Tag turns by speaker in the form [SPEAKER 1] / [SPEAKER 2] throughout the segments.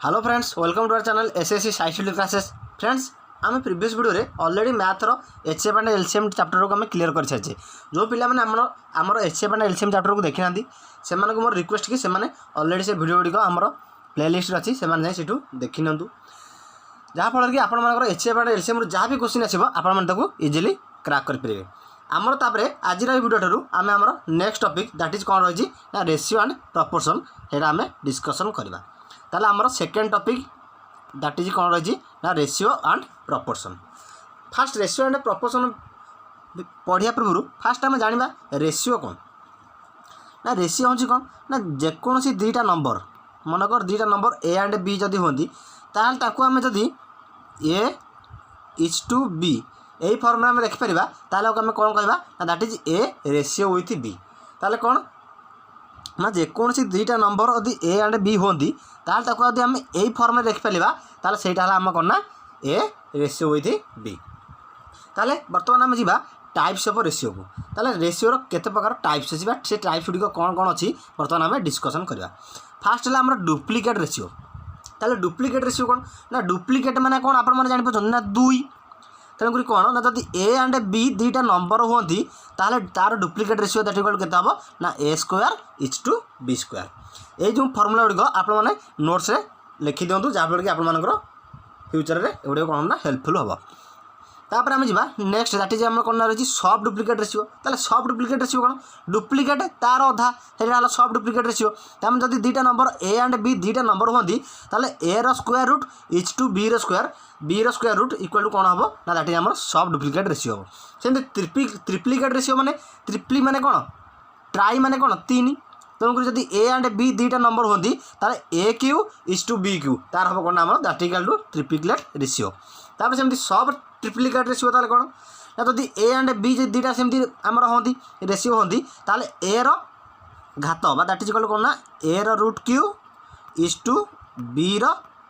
[SPEAKER 1] Hello friends, welcome to our channel SSC science classes. Friends, आम previous video रे already मैथर HCF and LCM chapter को आम clear कर सारी। जो पिला माने आमर एचसीएफ एंड एलसीएम चैप्टर को देखी ना से मोर रिक्वेस्ट कि ऑलरेडी से वीडियो गुड़िक आमर प्लेलिस्ट अच्छी से जाइए देखी नियंतु, जहाँफल कि आपर एचसीएफ एंड एलसीएम जहाँ भी क्वेश्चन आसो आपको इजिली क्रैक करेंगे। आमर तापर आज वीडियो ठारू आम आमर नेक्स्ट टॉपिक दैट इज कौन रही ना रेशियो एंड प्रपोर्शन है आम डिस्कसन करवा। ताले आमर सेकेंड टॉपिक दैट इज कौन रही ना ratio and proportion. Fast ratio and proportion पढ़िया पूर्व फास्ट आम जाना रेशियो कौन ना रेशियो हूँ कौन ना जेकोसी दुईटा नंबर मनकर दुईटा नंबर ए एंड बी जदि होती ताकू आम जदि ए इज टू बी यही फॉर्म में देखिपर ताल आम कौन कह that is A ratio with B. ताले कौन ना जेकोसी दुईटा नंबर यदि ए एंड बी होती ताकू आम यही फॉर्म में देखिपर ताल से आम कौन ना ए रेशियो विथ बी। ताले बर्तमान आम जा टाइप्स ऑफ रेशियो को ताले रेशियो केते प्रकार टाइप्स अच्छी से टाइप्स गुड़िक कौन कौन अच्छी बर्तमान आम डिस्कसन करवा। फास्ट है आम डुप्लिकेट रेशियो। ताले डुप्लिकेट रेशियो कौन ना डुप्लिकेट माने कौन आप जापर ना दुई तेणुक कौन ना जब ए एंड बी दुईटा नंबर होती तार डुप्लिकेट रेशियो दैट इक्वल केते हबो ना A square is to B square. ये जो फर्मुला गुड़िक आप नोट्स रे लिखि दिंतु जहाँफल कि आप फ्यूचर में एगुड़ कौन ना हेल्पफुल हम। तापर आम जा नेक्स्ट दैट इज आम कौन रही सब डुप्लिकेट रेशियो। ताले सब डुप्लिकेट रेशियो कौन डुप्लिकेट तार अधा है सब डुप्लिकेट रेशियो। तमें जब दुईटा नंबर ए एंड बी दुईटा नंबर होती ताले A square root is to B square root equal to कौन हम ना दैट इज आम सब डुप्लिकेट रेशियो हम। सेमती ट्रिप्लिकेट रेशियो माने ट्रिप्ली माने कौन ट्राई माने कौन तीन तेणुक जब ए एंड बी दुईटा नंबर होती ताले A cube is to B cube तार हम कौन आम that equal to triplicate ratio. तापर सेमती सब ट्रिप्लिकेट रेशियो ताले कौन ना जब ए एंड बी दुईटा सेमती आमर होती रेशियो होती ताले ए घात बा दैट इज इक्वल कौन ना A root cube is to B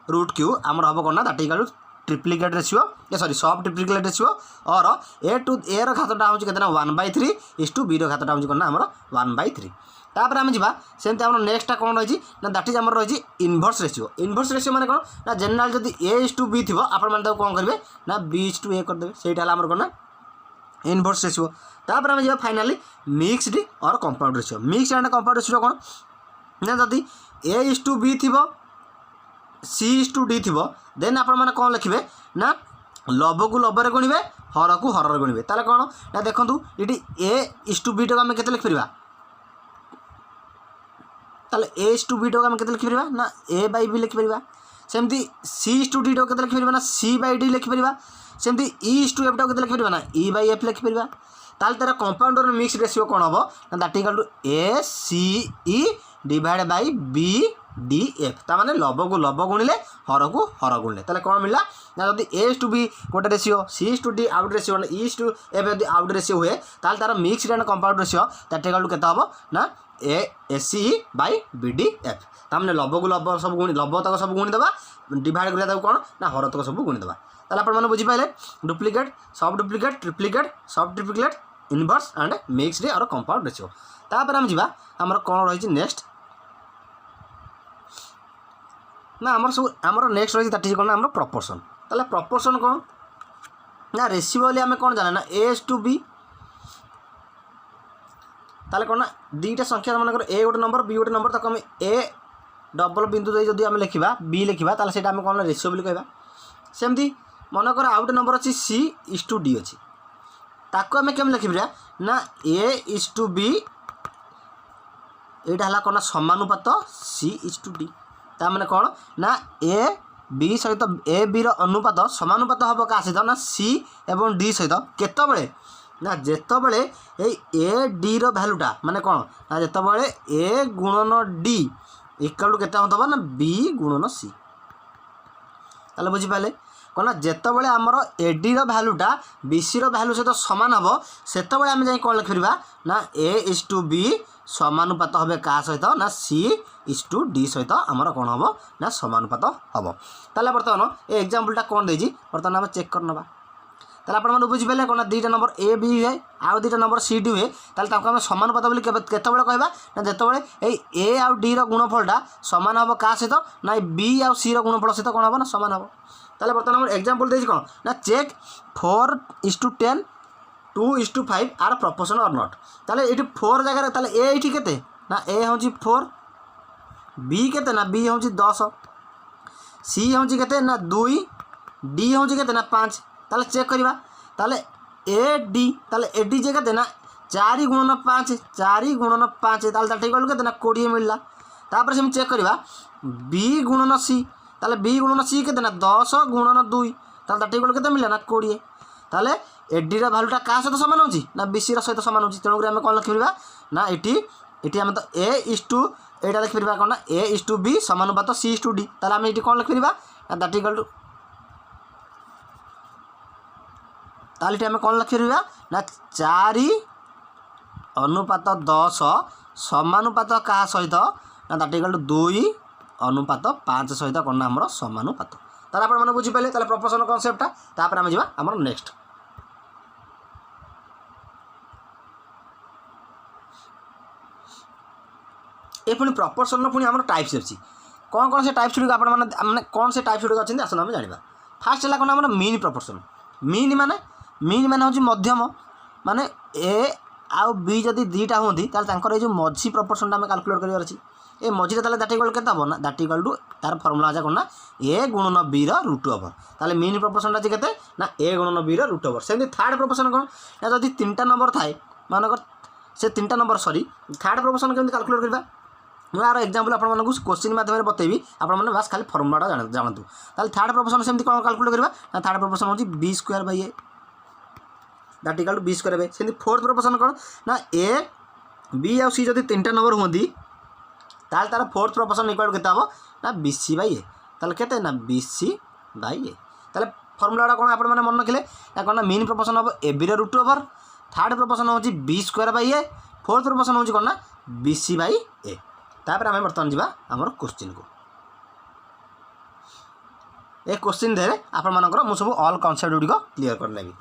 [SPEAKER 1] root cube आमर हम कौन ना that equal to triplicate ratio sorry sub triplicate ratio और ए टू ए घातटा हूँ कहते 1/3 इज टू बी घातटा हूँ कौन आमर 1/3। तापर आम जा सेमती आम नेक्स्ट कौन रही ना दैट इज आमर रही इनवर्स रेशियो। इनवर्स रेशियो माने कौन ना जनरल जब ए इज टू बी थी आप कौन करेंगे ना बी इज टू ए करदे से आमर कौन ना इनवर्स रेशियो। तापर आम जा फाइनाली मिक्सड और compound ratio. Mixed and compound ratio कौन ना जदि ए इज टू बी थी सी इज टू डी थी देन आप कौन लिखे ना लव को लव में गुणवे हर को हर गुणवे। ताले कौन ना देखो ये ए इज टू बी टाक आम के लिखिपर ताले ए इज टू बी टाक आम के लिखिपर ना ए बाई बी लिखिपर। सेमती सी इज टू डी टाक के लिखिपर ना सी बाई डी लिखिपर। सेमती ई इज टू एफ टाक के लिखिपर ना ई बाई एफ लिखिपर। ताले तार कंपाउंड और मिक्स रेशियो कौन हम ना that equal to A C E divide by B D F. ताने लव को लव गुणिले हर को हर गुणिले ताले कौन मिला ना जब ए इज टू बी गोटे ratio C is to D आउट ratio E is to F यदि आउट रेशियो हुए ताल तार mixed and compound ratio that equal to केते हबो ना A S C by B D F. ताने लव को लव सब गुणी लव तक सब गुणी देबा डिवाइड करिया कौन ना हर तक सब गुणी देबा। ताले आपण माने बुझी पाइले डुप्लिकेट सब डुप्लिकेट ट्रिप्लिकेट सब ट्रिप्लिकेट इनवर्स एंड मिक्सड और कंपाउंड रेशियो। तापर हम जिबा हमर कौन रही नेक्स्ट ना आमर नेक्स्ट रही दैट इज कौन आमर प्रपोर्शन। ताले प्रपोर्शन कौन ना रेशियो वाली आम कौन जाने ना ए टू बी ताले कौन ना दुईटा संख्या मनकर ए गोटे नंबर बी गोटे नंबर ताको आम ए डबल बिंदु दे जदि आम लिखा बी लिखा ताले सेटा आम कौन रेशियो बोली कहबा। सेमती मनकर आउ गोटे नंबर अच्छी सी इज टू डी अच्छी ताको आम केम लिखिबा ना ए इज टू बी एटा हला कौन समानुपात सी इज टू डी। ताने कौन ना ए बी सहित ए बी अनुपात समानुपात हम क्या सहित ना सी एवं डी सहित केतबेले ना जेतबेले ए डी भैल्यूटा माने कौन ना जेतबेले ए गुणन डी इक्वल टू केते होतबा ना बी गुणन सी। ताले बुझी पाले कौन ना जेतबेले आमर ए डी भैल्यूटा बी सी भैल्यू सहित सामान हम सेतबेले आम जाई कौन लिखिबा ना ए इज टू बी समानुपात हे क्या सहित ना सी इज टू डी सहित आमर कौन हम ना समानुपात हम। ताले बर्तमान ए एग्जांपलटा कौन देजी बर्तमान आम चेक कर नबा। ताले आपण माने बुझिपाले कोन दुईटा नंबर ए बी हुए आउ दुईटा नंबर सी डी हुए ताले ताको हम समानुपात बोली केतेबेले कहबा ना जेतेबेले ए ए आउ डी रो गुणफलटा समान हबो का सहित ना बी आउ सी रो गुणफल सहित कोन हबो ना समान हबो। ताले बर्तमान हम एग्जांपल देछि कोन ना चेक 4:10 2:5 आर प्रोपोर्शन और नॉट। ताले एठी 4 जगह ताले ए एठी केते ना ए होची 4 बी केते ना बी होची 10 सी होची केते ना 2 डी होची केते ना 5। ताले चेक करिबा ताले ए डी ताले ए डी जे केते ना 4 गुणन 5 4 गुणन 5 ताले ता ठीक केते ना 20 मिलला। तापर से हम चेक करिबा बी गुणन सी ताले बी गुणन सी केते ना 10 गुणन 2 ताले ता ठीक केते मिलला ना 20। ताले ए डी रा वैल्यूटा का सहित समान होची ना बी सी रा सहित समान होची तेणु हम कोन लिखिबा ना एटी एटी हम तो ए इज टू एटा लिखिबा कोन ना ए इज टू बी समानुपात सी इज टू डी। ताले हम एटी कोन लिखिबा ना दैट इक्वल टू ताले आम कौन लिखा ना 4:10 समानुपात क्या सहित ना दैट इक्वल टू 2:5 सहित कौन आम समानुपात। ताले आपण माने बुझी पाले ताले प्रोपोर्शन कॉन्सेप्टटा तापर आम जिबा हमर नेक्स्ट। ए पुनी प्रोपोर्शन पुनी हमर टाइप्स अछि कौन कौन से टाइप्स गुडी आपण माने कौन से टाइप्स गुडी अछि आसन हम जानिबा। फास्ट हला कोन हमर मीन प्रोपोर्शन मीन माने होची मध्यम माने ए आउ बी जदि दुईटा होती ताले जो मझी प्रोपोर्शन आम कैलकुलेट कर ए मझीरे ताले दैट इक्वल केते हबो ना दैट इक्वल टू तार फॉर्मूला आजा कोन ना ए गुणन बी रो रूट ओवर। ताले मीन प्रोपोर्शन ता केते ना ए गुणन बी रो रूट ओवर। सेमि थर्ड प्रोपोर्शन कोन ना जदि तीनटा नंबर थाए मानकर से तीनटा नंबर सॉरी थर्ड प्रोपोर्शन केमि कैलकुलेट करबा मैं यार एग्जांपल आपण मानकु क्वेश्चन माध्यम बतेबी आपण माने बस खाली फॉर्मूला जानतु। ताले थर्ड प्रोपोर्शन सेमि कोन कैलकुलेट करबा ना थर्ड प्रोपोर्शन होची B square by A that equal to B square by सेमि फोर्थ प्रोपोर्शन कोन ना ए बी आउ सी जदि तीनटा नंबर होंदी ताल तार फोर्थ प्रोपोर्शन इक्वल केते हबो ना बी सी बाय ए ताले केते ना बी सी बाय ए। ताले फॉर्मूला कोन आपण माने मन रखिले ना कोन ना मीन प्रोपोर्शन हबो ए बी रो रूट ओवर थर्ड प्रोपोर्शन होची B square by A fourth proportion होची कोन ना बी सी बाय ए। तापर आम बर्तमान जावा आमर क्वेश्चन को ए क्वेश्चन धीरे आपण मानकर मु सब ऑल कॉन्सेप्ट गुडी क्लियर कर लेबी।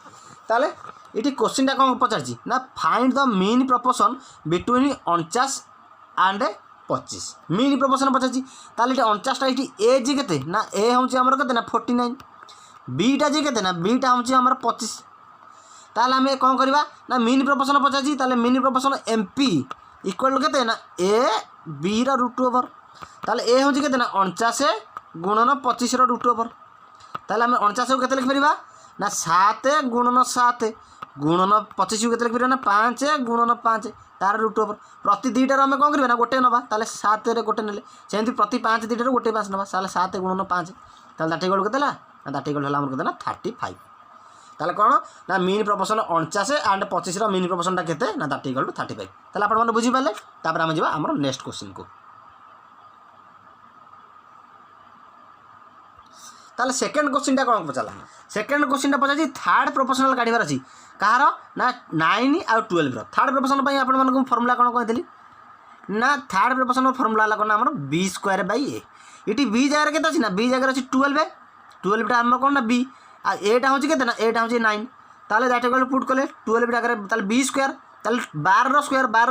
[SPEAKER 1] ताले इटी क्वेश्चन टा कोन पचारची ना find the mean proportion between 49 and 25 mean proportion पचारची। ताले इटी 49 टा इटी ए जी केते ना ए होची हमर केते ना 49 बी टा जी केते ना बी टा होची हमर 25। ताले हम कोन करबा ना मीन प्रोपोर्शन पचारची ताले मीन प्रोपोर्शन एमपी इक्वल केते ना ए बी रा रूट ओवर ताले ए होची केते ना 49 गुणन 25 रा रूट ओवर। ताले हम 49 को केते लिख परिबा ना 7 गुणन 7 गुणन 25 को केते लिख परिबा ना 5 गुणन 5 तार रूट ओवर प्रति दुईटा रे हम कोन करबा ना गोटे नबा ताले 7 रे गोटे नेले सेंती प्रति 5 दुईटा रे गोटे 5 नबा ताले 7 गुणन 5 ताले दैट इक्वल केते ला ना दैट इक्वल होला हमर केते ना 35। ताले कोन ना मीन प्रोपोर्शन 49 एंड 25 रा मीन प्रोपोर्शन ता केते ना दैट इक्वल टू 35। ताले आपण माने बुझी पाले तापर हम जिबा हमर नेक्स्ट क्वेश्चन को। ताले सेकंड क्वेश्चन टा कोन पचाला सेकंड क्वेश्चन टा पचाजी थर्ड प्रोपोर्शनल काढिबार अछि कहार ना 9 आउ 12 रो थर्ड प्रोपोर्शन पई आपण मानकु फार्मूला कोन कहतली ना थर्ड प्रोपोर्शन फार्मूला ला कोन हमर b square by a इटी b जगह केते अछि ना b जगह अछि 12 टा हम कोन ना b आ a टा होछि केते ना a टा होछि 9 ताले दैट इक्वल पुट करले 12 जगह ताले b स्क्वायर ताले 12 रो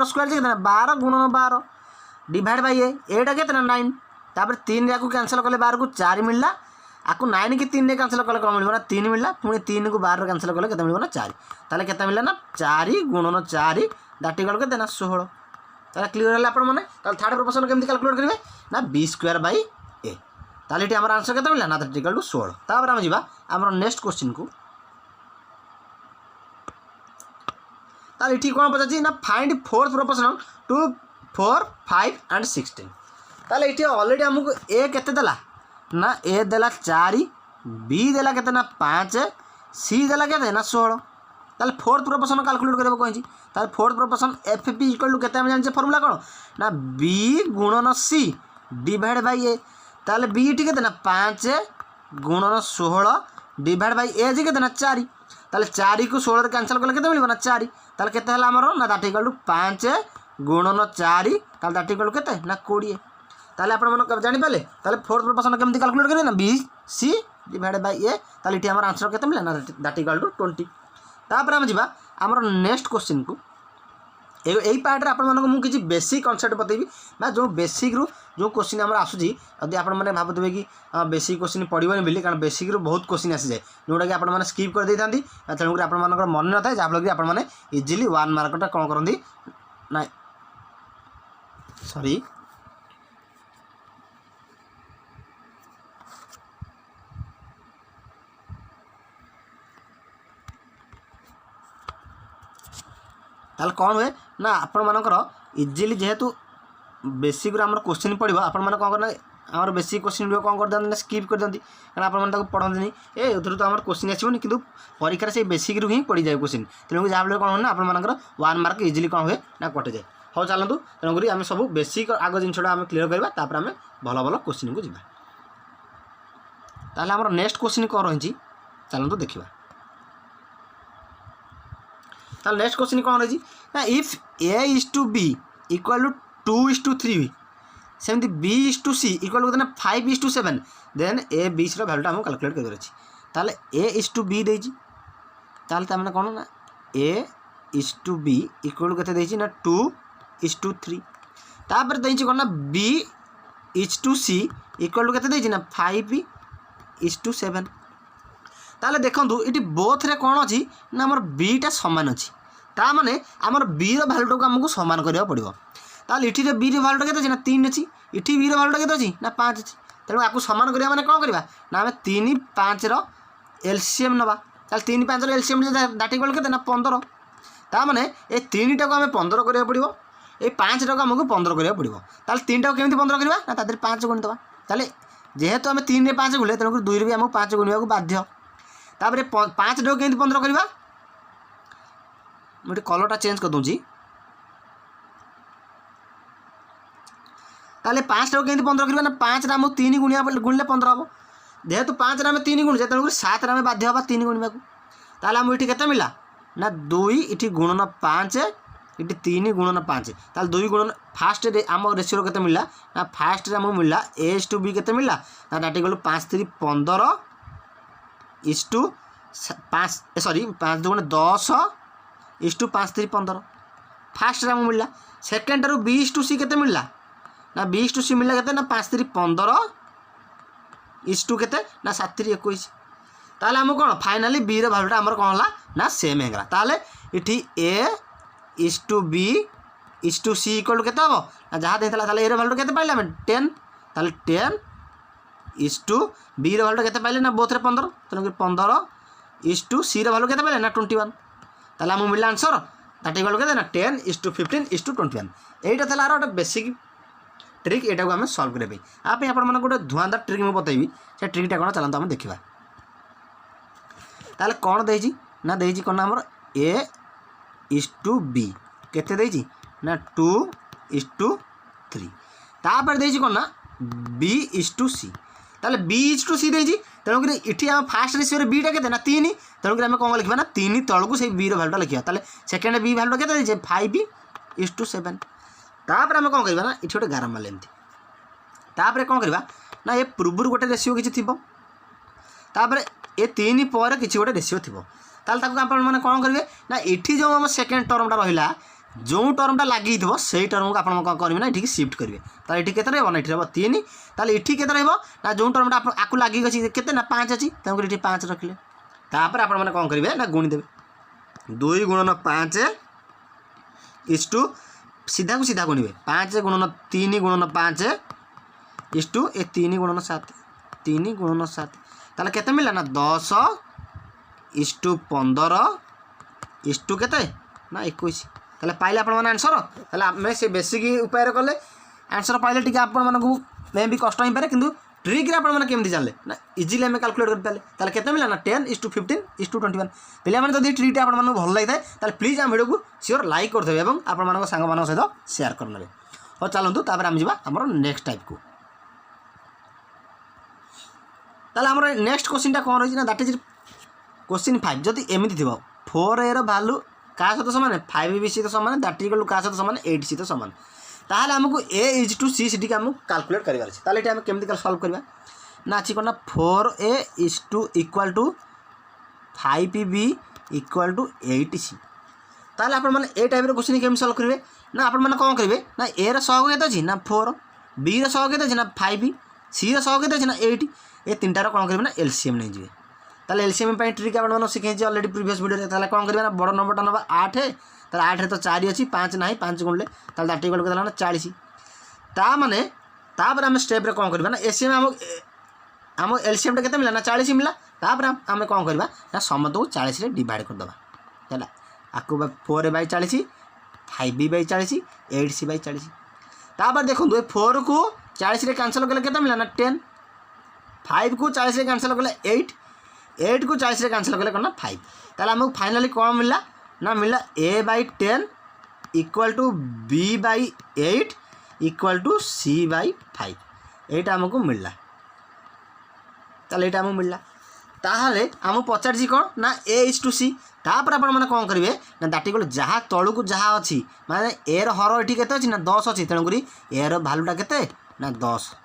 [SPEAKER 1] स्क्वायर जे ना 12 गुणन 12 डिवाइड बाय a टा केते ना 9 तापर 3 याकू कैंसिल करले 12 को 4 मिलला आकु 9 की 3 ने कैंसिल कले कोन मिलबो ना 3 मिलला पुनी 3 को 12 कैंसिल कले केते मिलबो ना 4 ताले केते मिलला ना 4 गुणन 4 दैट इक्वल केते ना 16। ताले क्लियर होला आपण माने ताले थर्ड प्रोपोर्शन केमति कैलकुलेट करिवे ना b स्क्वायर बाय a ताले इटी हमर आंसर केते मिलला ना दैट इक्वल टू 16। तापर हम जिबा हमर नेक्स्ट क्वेश्चन को ताले इटी कोन पचाची ना फाइंड फोर्थ प्रोपोर्शन 2 4 5 एंड 16। ताले इटी ऑलरेडी हमको a केते देला ना ए देला 4 बी देला केते ना 5 सी देला केते ना 16। ताले फोर्थ प्रोपोर्शन कैलकुलेट करबो कहछि ताले fourth proportion FP equal to केते हम जानछे फार्मूला कोन ना बी गुणन सी डिवाइड बाय ए ताले बी टी केते ना 5 गुणन 16 डिवाइड बाय ए जी केते ना 4 ताले 4 को 16 रे कैंसिल करले केते मिलबो ना 4 ताले केते हला हमर ना दैट इक्वल टू 5 गुणन 4 ताले दैट इक्वल केते ना 20। ताले आपण मन जानि पाले ताले फोर्थ प्रोपोर्शन केमति कैलकुलेट करिवे ना बी सी डिवाइडेड बाय ए ताले इठी हमर आंसर केते मिला ना दैट इक्वल टू 20 तापर हम जिबा हमर नेक्स्ट क्वेश्चन को यही पार्ट रे आपण मु किसी बेसिक कॉन्सेप्ट बतेबी ना जो बेसिक रु जो क्वेश्चन हमर आसुची यदि आपण माने भाबुतबे कि बेसिक क्वेश्चन पड़िबनी बिली कारण बेसिक रु बहुत क्वेश्चन आसी जाए जोटा कि आपण माने स्किप कर देथांती तेणु कर आपण मानकर मन न थाए जा फल कि आपण माने इजीली 1 मार्कटा कोन करंदी ना सॉरी ताल कौन हुए ना आपण मानकर इजिली जेहेतु बेसिक रो हमर क्वेश्चन पड़ो आपण माने कौन करना हमर बेसिक क्वेश्चन वीडियो कौन कर दिखाते स्किप कर दिखाती कारण आपण माने पढ़ती ए तो हमर क्वेश्चन आसोनी कि परीक्षा से बेसिक रु ही पड़ जाए क्वेश्चन तेणु जहाँ फल कौन ना आपंकर 1 मार्क इजिली कौन हुए ना कटि जाए हाँ चलतु तेणुक आम सब बेसिक आग जिनसा आम क्लीयर करवा तापर आम भल भल क्वेश्चन को जावा ताहले हमर नेक्स्ट क्वेश्चन कौन रही चलतु देखा ताहले नेक्स्ट क्वेश्चन कौन रही ना if A is to B equal to 2:3 सेमती B is to C equal to 5:7 then A B C भैल्यूटा आमको कैलकुलेट कर ताहले ए इज टू बी देजी ताहले तामने कौन ना A is to B equal to केते ना 2:3 तापर देजी कौन ना B is to C equal to केते ना 5:7 ताहले देखंतु इटी बोथ रे कौन अच्छी ना हमर बीटा समान अच्छी ता माने हमर बी रो भैल्यूटा को हमको समान करिया पड़िबो ताहले इठी रे बी रो भैल्यूटा केते ना 3 अच्छी इठी बी रो भैल्यूटा केते अच्छी ना 5 अच्छी तेणु आपको समान करिया माने कौन करबा ना हमें 3 5 रो एलसीएम नबा ताहले 3 5 रो एलसीएम दैट इक्वल केते ना 15 ता माने ए 3 टा को हमें 15 करिया पड़िबो ए 5 टा को हमको 15 करिया पड़िबो ताहले 3 टा को केमिति 15 करबा ना तादर 5 गुण दबा ताहले जेहेतु हमें 3 रे 5 गुले तेणु 2 रे भी हमको 5 गुणिया को बाध्य तापर 5 टा को केमिति 15 करबा मुझे कलरटा चेंज कर दूँगी ताले 5 टा केमिति 15 करबा ना 5 रे हमको 3 गुणिया गुणले 15 हम जेहेतु 5 रे हमें 3 गुण तेणुक 7 रे हमें बाध्य हवा 3 गुणिया को ताले हमको इठी केते मिला ना 2 इठी गुणन 5 इठी 3 गुणन 5 ताले 2 गुणन फास्ट रे आम रेशियो केते मिला ना फास्ट रे हमको मिला ए इज टू बी केते मिला ना that equal 5 3 15 is to 5 sorry 5 2 10 is to 5 3 15 first रे हमको मिला सेकंड रो बी इज टू सी केते मिला ना बी इज टू सी मिला केते ना 5 3 15 इज टू केते ना 7 3 21 ताले हम कौन फाइनाली बी रो भैल्यूटा हमर कौन हला ना सेम हेगला ताले इठी A is to B is to C equal to केते हो ना जहाँ देथला ताले ए रो भैल्यू केते पाइले हम 10 ताले 10 इज टू बी रो भैल्यू केते पाइले ना बोथ रे 15 तेणु 15 इज टू सी रो भैल्यू केते पाइले ना 21 ताले हम मिला आंसर दैट इक्वल केते ना 10 इज टू 15 इज टू 21 एटा थला आरो बेसिक ट्रिक एटा को हम सॉल्व करबे आप आपण मन गोटे धुआंदार ट्रिक मैं बतैबी से ट्रिकटा कोन चलंत हम देखिबा ताले कोन देजी ना देजी कोन हमर ए इज टू बी केते देजी ना 2:3 तापर देजी कोन ना बी इज टू सी ताले बी इज टू सी देजी तेणुक इठी हम फास्ट रेशियो रे बी टा केते ना 3 तेणुक हम कोन लिखबा ना 3 तळकु से बी रो भैल्यूटा लिखिया ताले सेकंड बी भैल्यूटा केते देजे 5:7 तापर हम कोन करबा ना इठी गोटे गाराम माले एमती तापर कोन करबा ना ए पूर्व गोटे रेशियो किछि थिबो तापर ए 3 पर किछि गोटे रेशियो थिबो ताले ताको आपण माने कोन करबे ना इठी जो हम सेकंड टर्मटा रहिला जो टर्मटा लागि थबो सेही टर्म को आपण कोन करबे ना इठी शिफ्ट करबे ताले इठी केते रहबो ना इठी रहबो 3 ताले इठी केते रहबो ना जो टर्मटा आकु लागि गछि केते ना 5 अछि तंग इठी 5 रखले तापर आपण माने कोन करबे ना गुणी देबे 2 गुणन 5 इज टू सीधा को सीधा गुणिबे 5 गुणन 3 गुणन 5 इज टू ए 3 गुणन 7 3 गुणन 7 ताले केते मिला ना 10 इज टू 15 इज टू केते ना 21 ताले पाइले आपण माने आंसर ताले हमें से बेसिक उपाय रे करले आंसर पाइले टिके आपण माने को मे भी कष्ट ही पारे किंतु ट्रिक रे आपण माने केमति जानले ना इजीली हमें कैलकुलेट कर पाले ताले केते मिला ना 10 इज टू 15 इज टू 21 पिला माने जदी ट्रिक आपण माने भल लागिथाय ताले प्लीज हम वीडियो को श्योर लाइक कर देबे एवं आपण माने संग माने सहित शेयर कर नेबे हो चलंतु तापर हम जिबा हमर नेक्स्ट टाइप को ताले हमर नेक्स्ट क्वेश्चन टा कोन रही ना दैट इज क्वेश्चन 5 जदी एमिति थिबो 4a रो वैल्यू का सहित समान 5b सहित समान दैट इक्वल का सहित समान 8 सहित समान ताहले हमको a इज टू c सिटी के हम कैलकुलेट करिवार छै ताले हम केमति सॉल्व करबा ना अच्छी कौन ना 4A equal to 5B equal to 8C। ताहले आपण माने ए टाइप क्वेश्चन केम सॉल्व करेंगे ना आपण माने कौन करेंगे ना ए सहग केते अच्छी ना 4, बी सहग केते ना 5, सी सहग केते ना 8, ये तीनटार कौन करेंगे ना एलसीएम नहीं जी। ताहले एलसीएम ट्रिक आप शिखे ऑलरेडी प्रीवियस वीडियो ताहले कौन करेंगे ना बड़ नंबरटा ना 8 है, ताहले 8 रे तो 4 अच्छी 5 ना 5 गुणले ताहले दैट इक्वल केते ना 40। ता माने तापर आम स्टेप रे कौन करबा ना एसीएम आम एलसीएम टा केते मिला ना 40 मिला। तापर आम कौन करबा ना समस्त को 40 रे डिवाइड कर दबा हैला आकु 4/40, 5B/40, 8C/40। तापर देखो 4 को 40 रे कैंसिल कले केते मिला ना 10, 5 को 40 रे कैंसिल कले 8, 8 को 40 रे कैंसिल कले करना 5। ताले हमको फाइनली कौन मिला ना मिला A/10 equal to B/8 equal to C/5। एटा हमको मिलला। ताले एटा हमको मिलला। ताहले हम पचार कौन ना A/C। तापर आपण माने कौन करेंगे ना दैट इक्वल जहाँ तलू को जहाँ अच्छी माने ए हर ये केते अच्छी ना 10 अच्छी तेणुक ए भैल्यूटा केते ना 10।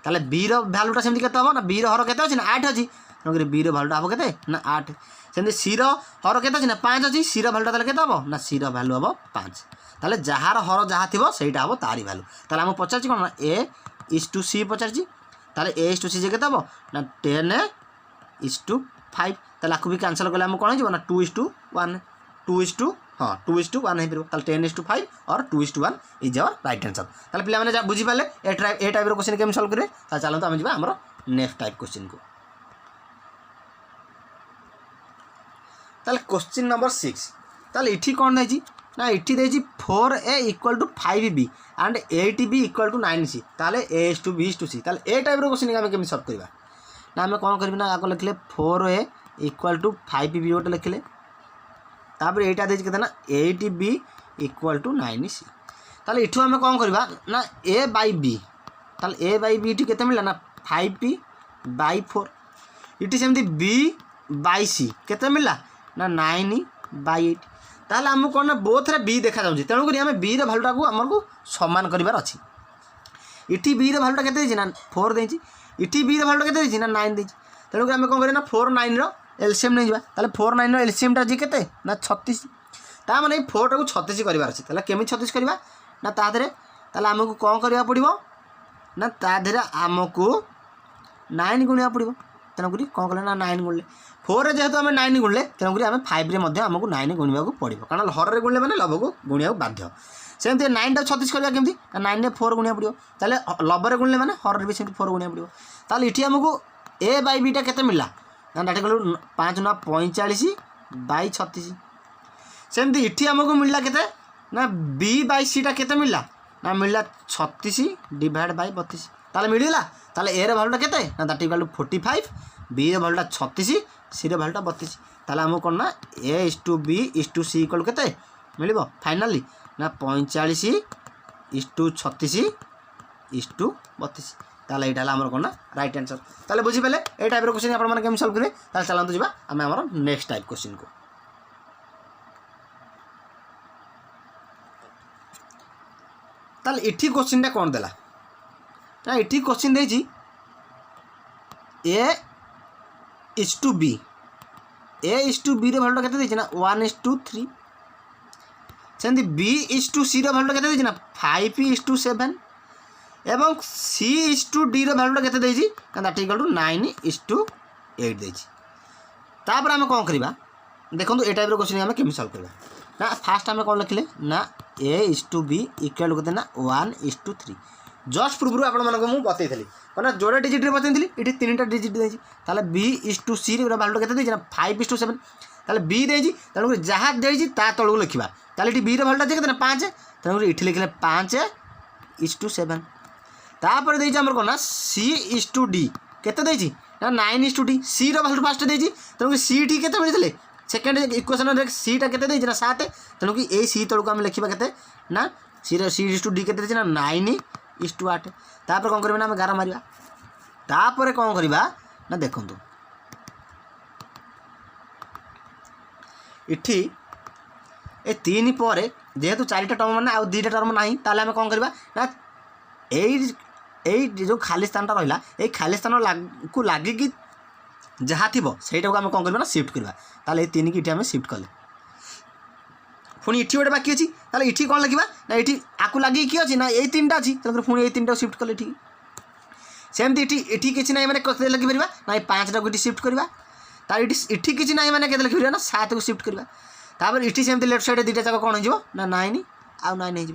[SPEAKER 1] ताले बी भैल्यूटा सेमती केते हम ना बी हर केते अच्छी ना 8 अच्छी तेणुक बी भैल्यूटा हम केते ना 8। सेमती सी हर केते अच्छी ना 5 अच्छी सी भैल्यूटा ताले केते हम ना सी भैल्यू हम 5। ताले जार हर जहाँ थी सहीटा हम तारी भैल्यू। ताले हम पचार कौन ना A/C पचार ताले A/C जे केते हम ना 10:5। ताले आपको भी कैंसिल कले कौन हो ना 2:1 हाँ 2:1 हो पार 10:5 और 2:1 इज आवर राइट आंसर। ताले पिला माने बुझी पाले ए टाइप रो क्वेश्चन केम सॉल्व करे। ताले चलतो आम जिबा हमर नेक्स्ट टाइप क्वेश्चन को। ताले क्वेश्चन नंबर 6 ताले इठी कौन देजी ना इठी देजी 4A equal to 5B and 8B equal to 9C। ताले A/B/C ताले ए टाइप रो क्वेश्चन आम केम सॉल्व करबा ना आम कौन करें ना आगे लिखले 4A इक्वल टू 5B गोटे लिखले तापर एटा देछि केते ना 8B इक्वल टू 9C। ताले इठू आम कौन करबा ना A/B ताले A/B इठी केते मिला ना 5P/4 इठी सेमती B/C केते मिला ना 9/8। ताले हम कौन ना बोथ रे B देखा जाउछि तेणु करी हम B रे भैल्यूटा को हमर समान करिवार अछि। इठी B रे भैल्यूटा केते देछि ना 4 देछि इटी बी भैल्यूटा केते देछि ना 9 देछि तेणुक आम कौन करें ना 4 9 रो एलसीएम नहीं जावा। ताले 4 9 रो एलसीएम टा जी केते ना 36। ता माने 4 टा को 36 करिवार अछि। ताले केमि 36 करबा ना ता देरे ताले हमकु कौन करिया पड़िबो ना ता देरे हमकु 9 गुणिया पड़िबो तेणुक कौन कले ना 9 गुणले 4 रे जेहेतु आम 9 गुणले तेणुक आम 5 रे मध्ये हमकु 9 गुणिया को पड़िबो कारण हर रे गुणले माने लब को गुणिया बाध्य। सेमती 9 टा 36 करबा केमती 9 रे 4 गुणिया पड़िबो ताले लब रे गुणले माने हर रे भी सेमती 4 गुणिया पड़िबो। ताले इठी हमकु A/B टा केते मिला ना डाटा कलु 5 9 45/36। सेमती इठी हमकु मिलला केते ना B/C टा केते मिलला ना मिलला 36/32। ताले मिलला ताले A रे भैल्यूटा केते ना दैट इक्वल टू 45, B रे भैल्यूटा 36, C रे भैल्यूटा 32। ताले हमकु कोन ना A/B/C इक्वल केते मिलिबो फाइनली ना 45/36/32। ताले एटा हमर कोन ना राइट आंसर। ताले बुझी पेले ए टाइप रो क्वेश्चन आपण माने केम सॉल्व करे। ताले चलंतु जिबा आमे हमर नेक्स्ट टाइप क्वेश्चन को। ताले इठी क्वेश्चन टा कोन देला ना इठी क्वेश्चन देजी A/B A/B रे भैल्यूटा केते देछि ना 1:3। सेमती B/C रे भैल्यूटा केते देछि ना 5:7 एवं C/D रे भैल्यूटा केते देछि ना दैट इक्वल टू 9:8 देछि। तापर हम कौन करबा देखंतु ए टाइप रो क्वेश्चन हम केम सॉल्व करबा ना फास्ट हम कौन लिखले ना A/B इक्वल केते ना 1:3। जस्ट पूर्व आपण मानको मु बतैथली कोना जोडा डिजिट रे बतैथली इठी तीनटा डिजिट देछि ताले B/C रे भैल्यूटा केते देछि ना 5:7 ताले B देछि तेणु जहाँ देछि ता तळु लिखिबा ताले इठी B रे भैल्यूटा जे केते ना 5 तेणु इठी लिखले 5:7। तापर देछि हमर कोना C/D केते देछि ना 9:D C रो भैल्यू फास्ट देछि तेणु C ठी केते मिलितले सेकंड इक्वेशन रे C टा केते देछि ना 7 तेणु कि ए C तळु हम लिखिबा केते ना C/D केते देछि ना 9:8। तापर कोन करबा ना हम गारा मारिबा तापर कोन करबा ना देखंतु इठी ए 3 पर जेहेतु 4टा टर्म माने आ 2टा टर्म नाही ताले हम कोन करबा ना यही जो खाली स्थानटा रहा ये खाली स्थान को लगिकी जहाँ थी सहीटा को आम कौन करवा ना सिफ्ट करवा ताले 3 की आम सिफ्ट कले पुणी इटी गोटे बाकी अच्छी ताले इटी कौन लगे ना ये आपको लगे किए अच्छी ना यही 3टा अच्छी तेनाली पुणी यही 3टा सिफ्ट कले ठीक सेमती इटी किसी ना मैंने कत लगे ना ये 5टा को सिफ्ट करवा तार इटी किसी ना मैंने के लगे ना 7 को सिफ्ट करवा तापर इटी सेमती लेफ्ट साइड 2टा जाक कौन हो ना 9 आउ 9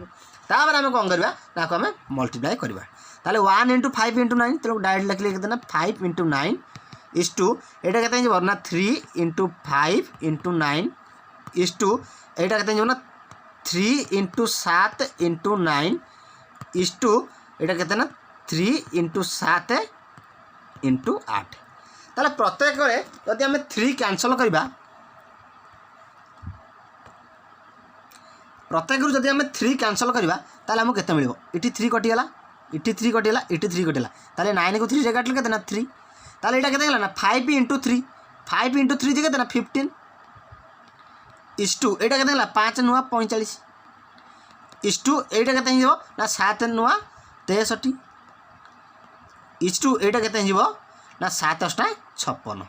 [SPEAKER 1] होपर आम कौन करवा ना आम मल्टीप्लाई करवा ताले 1 × 5 × 9 तेनाली डायरेक्ट लिखले केतना 5 × 9 इज टू एटा केते हो ना 3 × 5 × 9 इज टू एटा केते हो ना 3 × 7 × 9 इज टू एटा केते ना 3 × 7 × 8 ताले प्रत्येक रे यदि आम 3 कैंसल करबा प्रत्येक रु जदि आम 3 कैंसल करबा ताले हमको केते मिलबो इटी 3 कटिगला इटी 3 कटिगला इटी 3 कटिगला ताले 9 को 3 रे काटले केते ना 3 ताले एटा केते गला ना 5 × 3 5 × 3 जे केते ना 15 इज टू एटा केते गला 5 नुआ 45 इज टू एटा केते हिजो ना 7 नुआ 63 इज टू एटा केते हिजो ना 7 * 56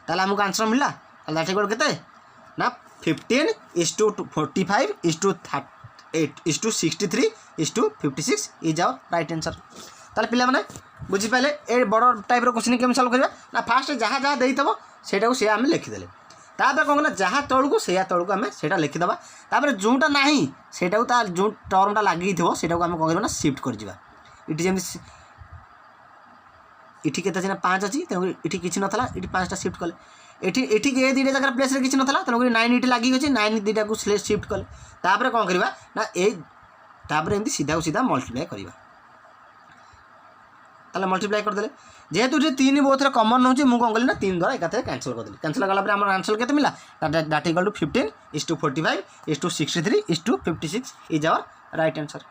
[SPEAKER 1] ताले हमको आंसर मिलला ताले दैट इक्वल केते ना 15 is to 45 is to 38 is to 63 is to 56 is our right answer ताले पिला माने बुझी पाले ए बड़ टाइप रो क्वेश्चन केम सॉल्व करबा ना फास्ट जहाँ जहाँ देइतबो सेटा को से आम लिखिदेले तापर कौन ना जहाँ तौक से तौक आम से लिखिदबा तापर जोटा ना सेटा को जो टर्मटा लगी सेटा को आम कौन करबा ना शिफ्ट कर जिबा इटी जेम इटी केते ना 5 अच्छी तेणु इटी किछि नथला इटी 5टा शिफ्ट कले एठी एठी ए 2टा जगह प्लेस रे किछि नथला तेणु 9 इटी लगी अछि 9 2टा को शिफ्ट कले तापर कौन करबा ना ए तापर एमती सीधा सीधा मल्टीप्लाई करबा ताले मल्टीप्लाई करदेले जेहेतु ये 3 बहुत कमन होची मु कौन कली ना 3 द्वारा एकाथे कैंसिल करदेली कैंसिल कला आम आंसर केते मिला that equal to 15 is to 45 is to 63 is to 56 is our right answer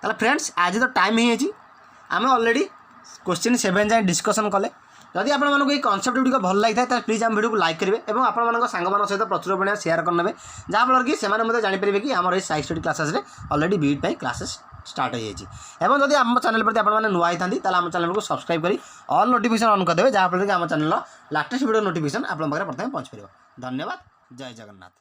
[SPEAKER 1] ताले फ्रेंड्स आज तो टाइम ही आम ऑलरेडी क्वेश्चन 7 जाए डिस्कसन कले जदि आपको ये कनसेप्ट गुड़ भल लगी था प्लीज आम वीडियो को लाइक करेंगे और आप सांग सहित प्रचुर परिमाण शेयर करने जहाँफल कि से जानीपारे कि आम साइंस स्टडी क्लासेस ऑलरेडी बीट क्लासेस स्टार्ट हो जाए जदि आम चैनल प्रति आपने नुआ होती आम चैनल को सब्सक्राइब कर ऑल नोटिफिकेशन ऑन करदे जहाँफल कि आम चैनल लाटेस्ट वीडियो नोटिफिकेशन आप प्रथम पहुँच पार। धन्यवाद। जय जगन्नाथ।